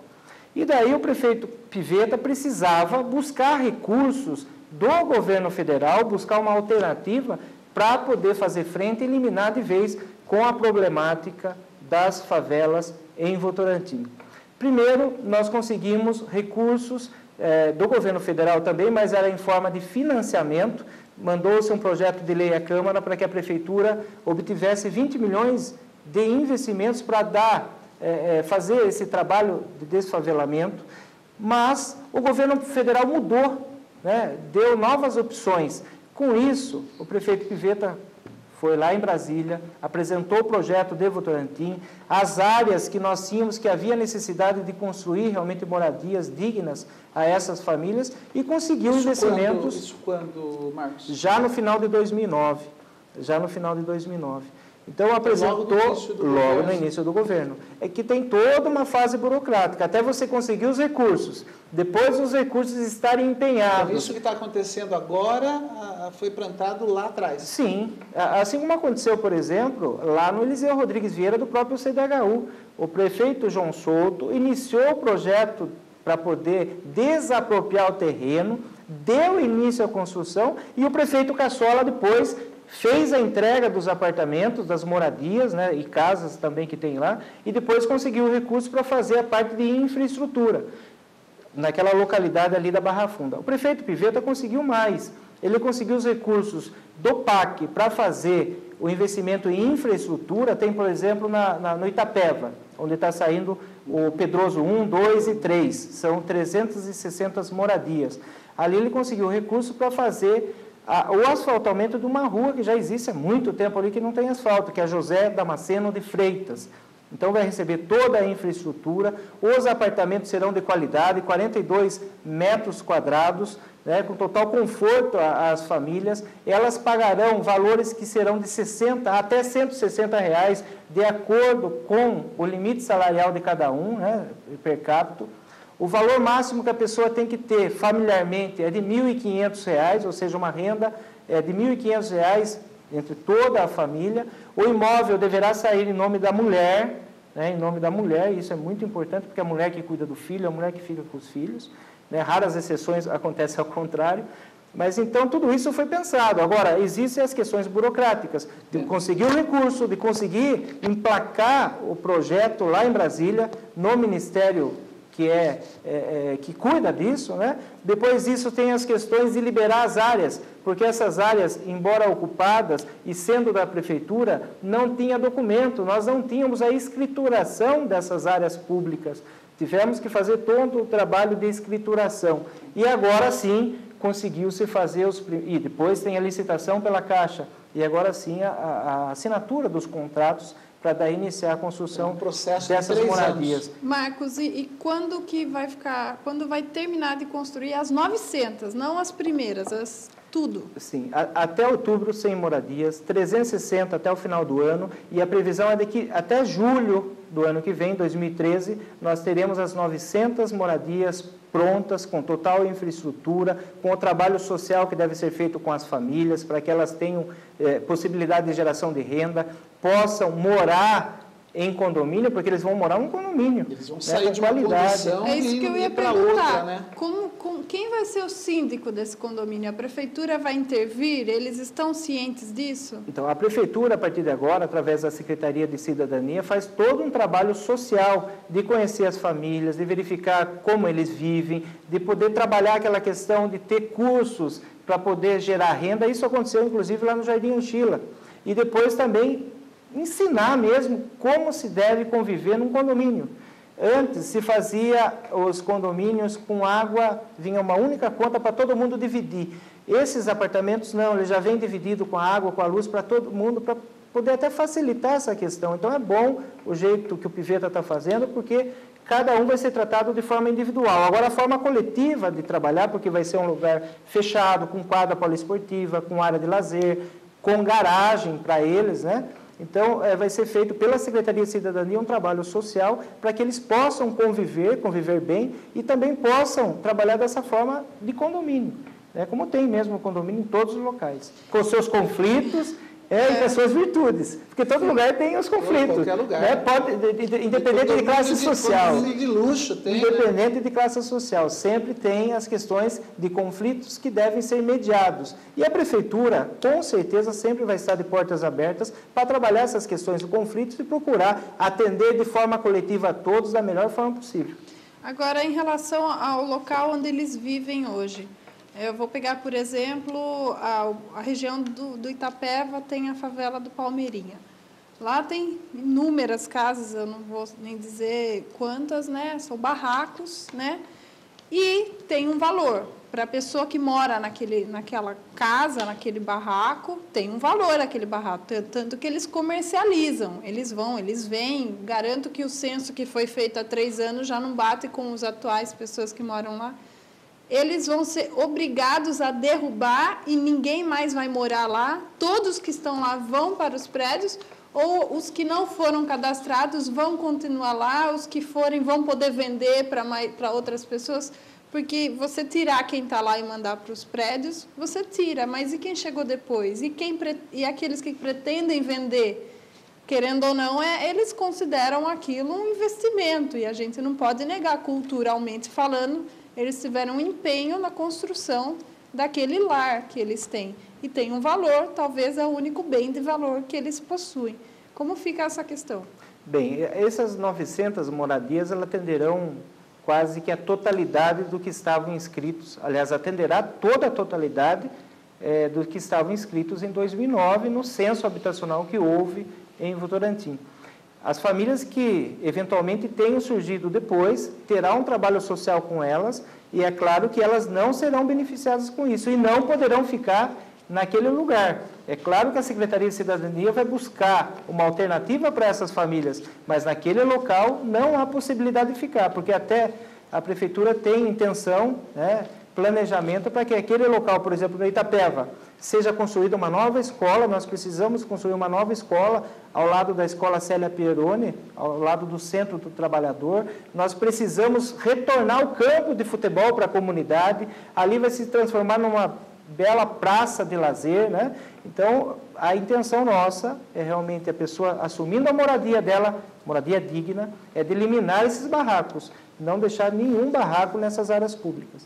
E daí o prefeito Pivetta precisava buscar recursos do governo federal, buscar uma alternativa para poder fazer frente e eliminar de vez com a problemática das favelas em Votorantim. Primeiro, nós conseguimos recursos do governo federal também, mas era em forma de financiamento. Mandou-se um projeto de lei à Câmara para que a Prefeitura obtivesse 20 milhões de investimentos para fazer esse trabalho de desfavelamento, mas o governo federal mudou, né, deu novas opções. Com isso, o prefeito Pivetta foi lá em Brasília, apresentou o projeto de Votorantim, as áreas que nós tínhamos, que havia necessidade de construir realmente moradias dignas a essas famílias, e conseguiu investimentos... Isso quando, Marcos? Já no final de 2009. Já no final de 2009. Então, apresentou logo no início do governo. É que tem toda uma fase burocrática, até você conseguir os recursos. Depois, os recursos estarem empenhados. Então, isso que está acontecendo agora foi plantado lá atrás? Sim. Assim como aconteceu, por exemplo, lá no Eliseu Rodrigues Vieira, do próprio CDHU. O prefeito João Souto iniciou o projeto para poder desapropriar o terreno, deu início à construção, e o prefeito Cassola depois fez a entrega dos apartamentos, das moradias, né, e casas também que tem lá, e depois conseguiu o recurso para fazer a parte de infraestrutura, naquela localidade ali da Barra Funda. O prefeito Pivetta conseguiu mais. Ele conseguiu os recursos do PAC para fazer o investimento em infraestrutura, tem, por exemplo, no Itapeva, onde está saindo o Pedroso 1, 2 e 3, são 360 moradias. Ali ele conseguiu recurso para fazer o asfaltamento de uma rua que já existe há muito tempo ali, que não tem asfalto, que é a José Damasceno de Freitas. Então, vai receber toda a infraestrutura, os apartamentos serão de qualidade, 42 metros quadrados, né, com total conforto às famílias. Elas pagarão valores que serão de 60 até 160 reais, de acordo com o limite salarial de cada um, né, per capita. O valor máximo que a pessoa tem que ter familiarmente é de R$ 1.500, ou seja, uma renda de R$ 1.500 entre toda a família. O imóvel deverá sair em nome da mulher, né, em nome da mulher, e isso é muito importante, porque é a mulher que cuida do filho, é a mulher que fica com os filhos, né, raras exceções acontecem ao contrário, mas então tudo isso foi pensado. Agora, existem as questões burocráticas, de conseguir o recurso, de conseguir emplacar o projeto lá em Brasília, no Ministério que cuida disso, né? Depois disso tem as questões de liberar as áreas, porque essas áreas, embora ocupadas e sendo da prefeitura, não tinha documento, nós não tínhamos a escrituração dessas áreas públicas. Tivemos que fazer todo o trabalho de escrituração. E agora sim, conseguiu-se fazer e depois tem a licitação pela Caixa, e agora sim a assinatura dos contratos para daí iniciar a construção dessas moradias. Marcos, e quando que vai ficar, quando vai terminar de construir as 900, não as primeiras, tudo? Sim, até outubro 100 moradias, 360 até o final do ano, e a previsão é de que até julho do ano que vem, 2013, nós teremos as 900 moradias prontas, com total infraestrutura, com o trabalho social que deve ser feito com as famílias, para que elas tenham possibilidade de geração de renda, possam morar em condomínio, porque eles vão morar num condomínio. Eles vão sair de qualidade. É isso que eu ia perguntar. Outra, né? Quem vai ser o síndico desse condomínio? A prefeitura vai intervir? Eles estão cientes disso? Então, a prefeitura, a partir de agora, através da Secretaria de Cidadania, faz todo um trabalho social de conhecer as famílias, de verificar como eles vivem, de poder trabalhar aquela questão de ter cursos para poder gerar renda. Isso aconteceu, inclusive, lá no Jardim Uchila. E depois também ensinar mesmo como se deve conviver num condomínio. Antes se fazia os condomínios com água, vinha uma única conta para todo mundo dividir. Esses apartamentos não, eles já vêm dividido com a água, com a luz para todo mundo, para poder até facilitar essa questão. Então é bom o jeito que o Piveta está fazendo, porque cada um vai ser tratado de forma individual. Agora a forma coletiva de trabalhar, porque vai ser um lugar fechado, com quadra poliesportiva, com área de lazer, com garagem para eles, né? Então, vai ser feito pela Secretaria de Cidadania um trabalho social para que eles possam conviver bem e também possam trabalhar dessa forma de condomínio, né? Como tem mesmo o condomínio em todos os locais, com seus conflitos e com as suas virtudes, porque todo lugar tem os conflitos, qualquer lugar, né? Independente de classe social, de luxo tem, independente, né? De classe social, sempre tem as questões de conflitos que devem ser mediados. E a prefeitura, com certeza, sempre vai estar de portas abertas para trabalhar essas questões de conflitos e procurar atender de forma coletiva a todos da melhor forma possível. Agora, em relação ao local onde eles vivem hoje, eu vou pegar, por exemplo, a região do Itapeva, tem a favela do Palmeirinha. Lá tem inúmeras casas, eu não vou nem dizer quantas, né? São barracos, né? E tem um valor. Para a pessoa que mora naquela casa, naquele barraco, tem um valor aquele barraco. Tanto que eles comercializam, eles vêm. Garanto que o censo que foi feito há 3 anos já não bate com as atuais pessoas que moram lá. Eles vão ser obrigados a derrubar e ninguém mais vai morar lá? Todos que estão lá vão para os prédios? Ou os que não foram cadastrados vão continuar lá? Os que forem vão poder vender para outras pessoas? Porque você tirar quem está lá e mandar para os prédios, você tira, mas e quem chegou depois? E aqueles que pretendem vender? Querendo ou não, eles consideram aquilo um investimento e a gente não pode negar, culturalmente falando. Eles tiveram um empenho na construção daquele lar que eles têm. E tem um valor, talvez é o único bem de valor que eles possuem. Como fica essa questão? Bem, essas 900 moradias, elas atenderão quase que a totalidade do que estavam inscritos. Aliás, atenderá toda a totalidade do que estavam inscritos em 2009 no censo habitacional que houve em Votorantim. As famílias que, eventualmente, tenham surgido depois, terá um trabalho social com elas, e é claro que elas não serão beneficiadas com isso, e não poderão ficar naquele lugar. É claro que a Secretaria de Cidadania vai buscar uma alternativa para essas famílias, mas naquele local não há possibilidade de ficar, porque até a Prefeitura tem intenção, né, planejamento para que aquele local, por exemplo, no Itapeva, seja construída uma nova escola. Nós precisamos construir uma nova escola ao lado da Escola Célia Pieroni, ao lado do Centro do Trabalhador. Nós precisamos retornar o campo de futebol para a comunidade. Ali vai se transformar numa bela praça de lazer, né? Então, a intenção nossa é realmente a pessoa assumindo a moradia dela, moradia digna, é de eliminar esses barracos, não deixar nenhum barraco nessas áreas públicas.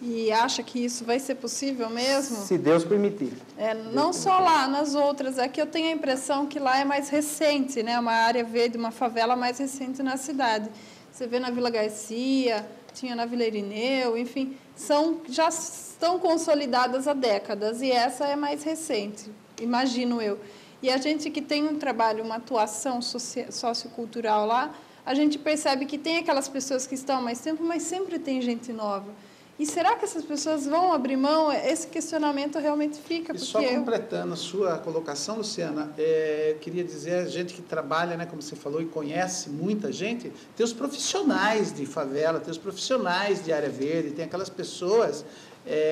E acha que isso vai ser possível mesmo? Se Deus permitir. Não só lá, nas outras. Aqui eu tenho a impressão que lá é mais recente, né? Uma área verde, uma favela mais recente na cidade. você vê na Vila Garcia, tinha na Vila Irineu, enfim, já estão consolidadas há décadas, e essa é mais recente, imagino eu. E a gente que tem um trabalho, uma atuação sociocultural lá, a gente percebe que tem aquelas pessoas que estão há mais tempo, mas sempre tem gente nova. E será que essas pessoas vão abrir mão? Esse questionamento realmente fica. E só completando a sua colocação, Luciana, eu queria dizer, a gente que trabalha, né, como você falou, e conhece muita gente, tem os profissionais de favela, tem os profissionais de área verde, tem aquelas pessoas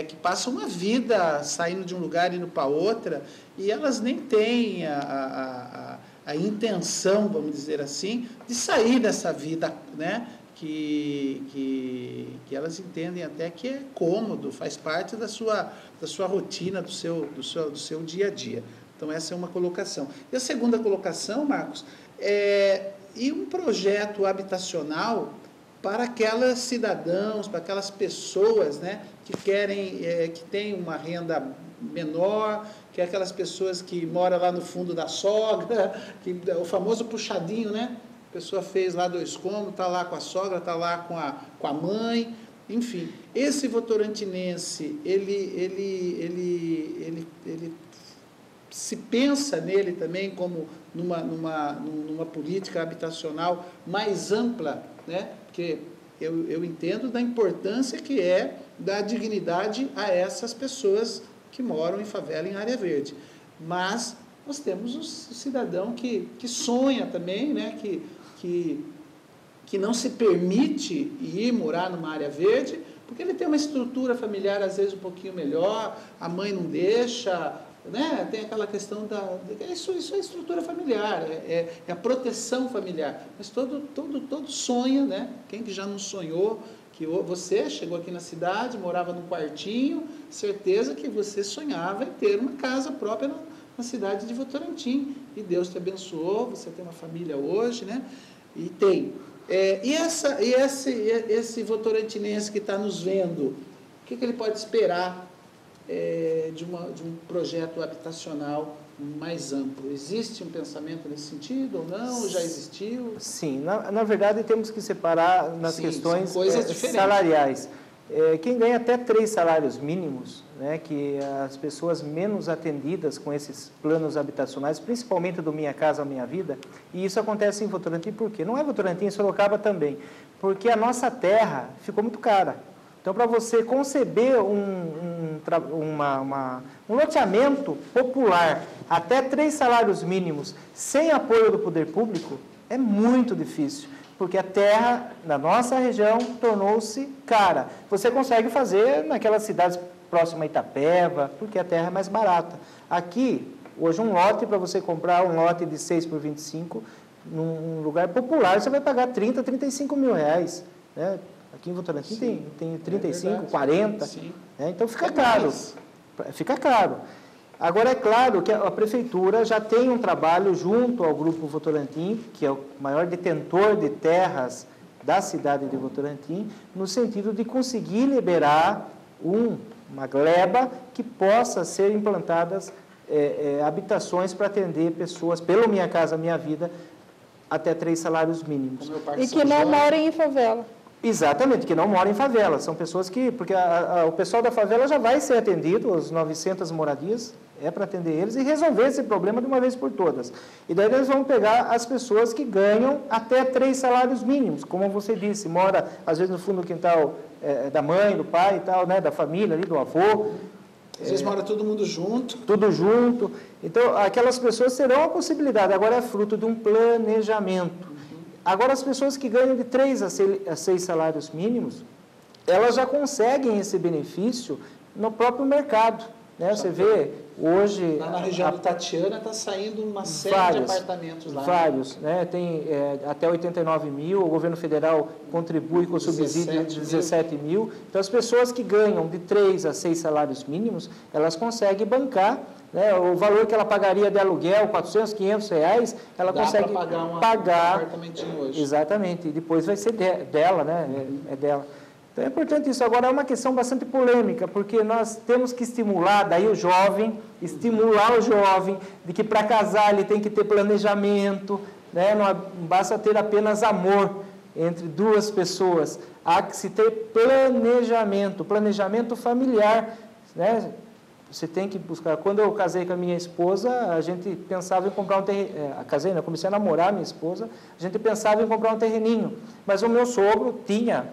que passam uma vida saindo de um lugar e indo para outra, e elas nem têm a intenção, vamos dizer assim, de sair dessa vida, né? Que elas entendem até que é cômodo, faz parte da sua rotina, do seu dia a dia. Então, essa é uma colocação. E a segunda colocação, Marcos, e um projeto habitacional para aquelas cidadãos, para aquelas pessoas, né, que têm uma renda menor, que é aquelas pessoas que moram lá no fundo da sogra, o famoso puxadinho, né? A pessoa fez lá 2 cômodos, está lá com a sogra, está lá com a mãe, enfim. Esse votorantinense, ele se pensa nele também como numa política habitacional mais ampla, né? Porque eu entendo da importância que é dar dignidade a essas pessoas que moram em favela, em área verde. Mas nós temos o cidadão que sonha também, né? Que não se permite ir morar numa área verde, porque ele tem uma estrutura familiar, às vezes, um pouquinho melhor, a mãe não deixa, né? Tem aquela questão isso é estrutura familiar, é a proteção familiar. Mas todo sonha, né? Quem que já não sonhou, que você chegou aqui na cidade, morava num quartinho, certeza que você sonhava em ter uma casa própria na cidade de Votorantim, e Deus te abençoou, você tem uma família hoje, né? E tem. Esse votorantinense que está nos vendo, o que ele pode esperar de um projeto habitacional mais amplo? Existe um pensamento nesse sentido ou não? Já existiu? Sim, na verdade temos que separar nas questões salariais. Quem ganha até 3 salários mínimos, né, que as pessoas menos atendidas com esses planos habitacionais, principalmente do Minha Casa Minha Vida, e isso acontece em Votorantim, por quê? Não é Votorantim, em Sorocaba também, porque a nossa terra ficou muito cara. Então, para você conceber um loteamento popular até 3 salários mínimos, sem apoio do poder público, é muito difícil. Porque a terra na nossa região tornou-se cara. Você consegue fazer naquelas cidades próximas a Itapeva, porque a terra é mais barata. Aqui, hoje, um lote, para você comprar um lote de 6 por 25, num lugar popular, você vai pagar 30, 35 mil reais. Né? Aqui em Votorantim tem 35, 40. Né? Então, fica caro. Fica caro. Agora, é claro que a Prefeitura já tem um trabalho junto ao Grupo Votorantim, que é o maior detentor de terras da cidade de Votorantim, no sentido de conseguir liberar uma gleba que possa ser implantadas habitações para atender pessoas, pelo Minha Casa Minha Vida, até 3 salários mínimos. E que não morem em favela. Exatamente, que não moram em favela. São pessoas porque o pessoal da favela já vai ser atendido, as 900 moradias, para atender eles e resolver esse problema de uma vez por todas. E daí nós vamos pegar as pessoas que ganham até 3 salários mínimos, como você disse, mora às vezes no fundo do quintal da mãe, do pai e tal, né, da família ali, do avô. Às vezes mora todo mundo junto. Tudo junto. Então, aquelas pessoas terão a possibilidade, agora é fruto de um planejamento. Agora, as pessoas que ganham de 3 a 6 salários mínimos, elas já conseguem esse benefício no próprio mercado. Né? Você vê, hoje... Lá na região do Tatiana está saindo uma série de apartamentos lá. Vários. Né? Tem até 89 mil, o governo federal contribui com o subsídio de 17 mil. Então, as pessoas que ganham de 3 a 6 salários mínimos, elas conseguem bancar, né, o valor que ela pagaria de aluguel, 400, 500 reais, ela consegue pagar um apartamentinho hoje. Exatamente, e depois vai ser dela, né, é dela. Então é importante isso. Agora é uma questão bastante polêmica, porque nós temos que estimular daí o jovem, de que para casar ele tem que ter planejamento, né, não basta ter apenas amor. entre duas pessoas. Há que se ter planejamento familiar, né? Você tem que buscar. Quando eu casei com a minha esposa, a gente pensava em comprar um terreno. Casei, né? Comecei a namorar minha esposa, a gente pensava em comprar um terreninho. Mas o meu sogro tinha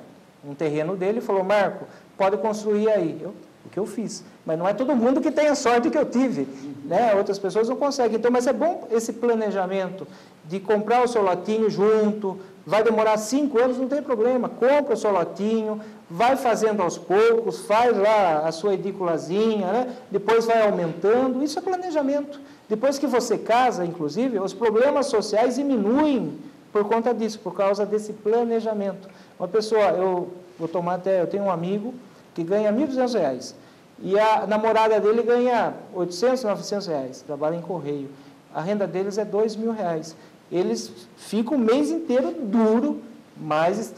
um terreno dele e falou: Marco, pode construir aí. O que eu fiz. Mas não é todo mundo que tem a sorte que eu tive, né? Outras pessoas não conseguem. Então, mas é bom esse planejamento de comprar o seu lotinho junto. Vai demorar 5 anos, não tem problema. Compra o seu lotinho, vai fazendo aos poucos, faz lá a sua edículazinha, né? Depois vai aumentando. Isso é planejamento. Depois que você casa, inclusive, os problemas sociais diminuem por conta disso, por causa desse planejamento. Uma pessoa, eu tenho um amigo que ganha R$ 1.200, e a namorada dele ganha R$ 800, R$ 900, trabalha em correio. A renda deles é R$ 2.000. Eles ficam o mês inteiro duro, mas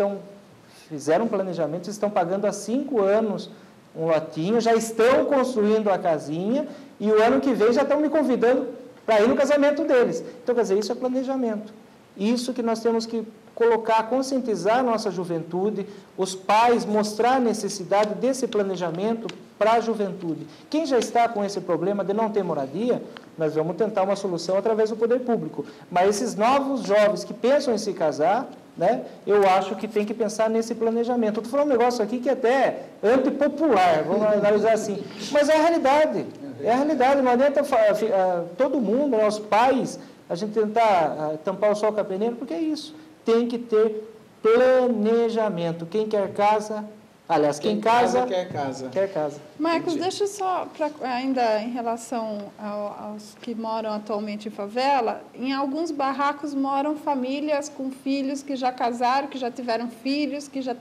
fizeram um planejamento, estão pagando há 5 anos um lotinho, já estão construindo a casinha, e o ano que vem já estão me convidando para ir no casamento deles. Então, quer dizer, isso é planejamento. Isso que nós temos que colocar, conscientizar a nossa juventude, os pais, mostrar a necessidade desse planejamento para a juventude. Quem já está com esse problema de não ter moradia, nós vamos tentar uma solução através do poder público. Mas esses novos jovens que pensam em se casar, né, eu acho que tem que pensar nesse planejamento. Eu estou falando um negócio aqui que é até antipopular, vamos analisar assim. Mas é a realidade. É a realidade. Não adianta todo mundo, os pais, a gente tentar tampar o sol com a peneira, porque é isso. Tem que ter planejamento. Quem quer casa... Aliás, quem casa, quer casa. Marcos, deixa só, ainda em relação aos que moram atualmente em favela, em alguns barracos moram famílias com filhos que já casaram, que já tiveram filhos, que já